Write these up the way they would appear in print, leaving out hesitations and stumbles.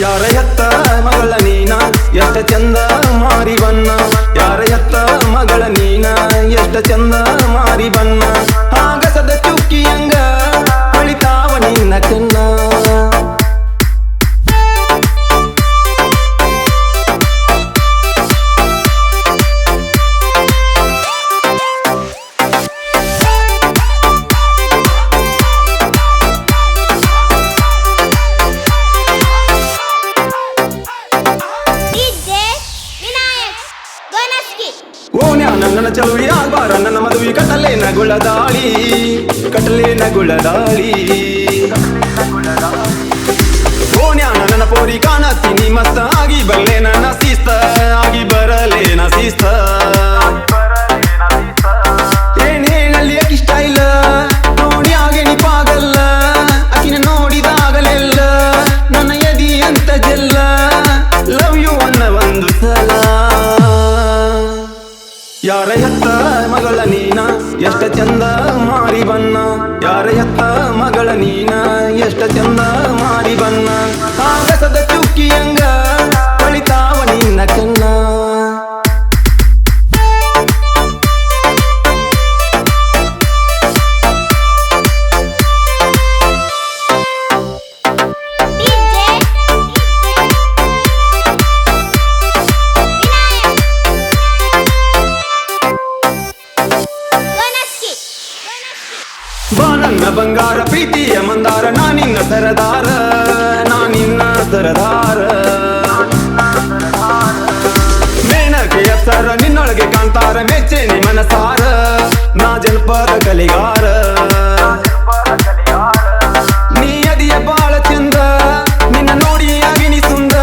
ಯಾರ ಎತ್ತ ಮಗಳ ನೀನ ಎಷ್ಟ ಚಂದ ಮಾರಿ ಬಣ್ಣ ಯಾರ ಎತ್ತ ಮಗಳ ನೀನ ಎಷ್ಟ ಚಂದ ಮಾರಿ ಬಣ್ಣ ಆಗಸದ ಚುಕ್ಕಿಯಂಗ ಅಳಿತಾವ ನಿನ್ನ ಕಣ್ಣ ನನ್ನ ಚಲುವಿ ಆಗ್ಬಾರ ನನ್ನ ಮದುವೆ ಕಟ್ಟಲೇನ ಗುಳದಾಳಿ ಕಟ್ಟಲೇನ ಗುಳದಾಳಿ ಓಣ್ಯಾನ ನನ್ನ ಪೋರಿ ಕಾಣತ್ತೀನಿ ಮಸ್ತ ಆಗಿ ಬರಲೇ ನನ್ನ ಶಿಸ್ತ ಆಗಿ ಬರಲೇನ ಶಿಸ್ತ ಏನ್ ಹೇಳಲಿ ಅಕ್ಕಿ ಸ್ಟೈಲ್ ನೋಡಿ ಆಗೇನಿ ಪಾಗಲ್ಲ ಅಕ್ಕಿನ ನೋಡಿದಾಗಲೆಲ್ಲ ನನ್ನ ಎದಿ ಅಂತ ಜಲ್ಲ ಲವ್ ಯು ಅನ್ನ ಒಂದು ಸಲ ಯಾರ ಎತ್ತ ಮಗಳ ನೀನ ಎಷ್ಟ ಚಂದ ಮಾರಿ ಬಣ್ಣ ಯಾರ ಎತ್ತ ಮಗಳ ನೀನ ಎಷ್ಟ ಚಂದ ಮಾರಿ ಬಣ್ಣ ಆಗಸದ ಚುಕ್ಕಿಯಂಗ ಕಳಿತಾವ ನಿನ್ನ ಕಣ್ಣ ನನ್ನ ಬಂಗಾರ ಪ್ರೀತಿಯ ಮಂದಾರ ನಾನಿನ್ನ ಸರದಾರ ನಾನಿನ್ನ ಸರದಾರ ಮೇಣಕ್ಕೆ ಅಪ್ಸರ ನಿನ್ನೊಳಗೆ ಕಾಣ್ತಾರ ಮೆಚ್ಚೇನಿ ಮನಸಾರ ನಾ ಜನಪದ ಕಲಿಗಾರ ನೀ ಅದಿಯ ಬಾಳ ಚಂದ ನಿನ್ನ ನೋಡಿ ಆಗಿನಿ ಸುಂದ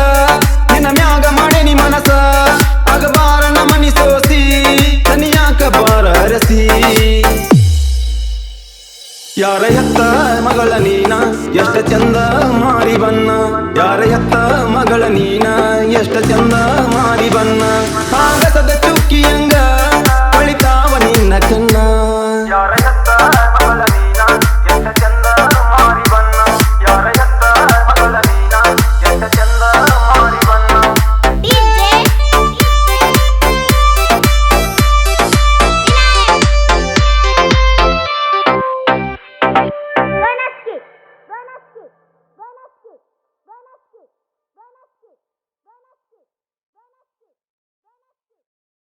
ನಿನ್ನ ಮ್ಯಾಗ ಮಾಡೇನಿ ಮನಸ ಆಗಬಾರ ನಮನಿ ಸೋಸಿ ತನಿಯಾಕ ಬಾರ ಅರಸಿ ಯಾರ ಎತ್ತ ಮಗಳ ನೀನ ಎಷ್ಟ ಚಂದ ಮಾರಿ ಬಣ್ಣ ಯಾರ ಎತ್ತ ಮಗಳ ನೀನ ಎಷ್ಟ ಚಂದ ಮಾರಿ ಬಣ್ಣ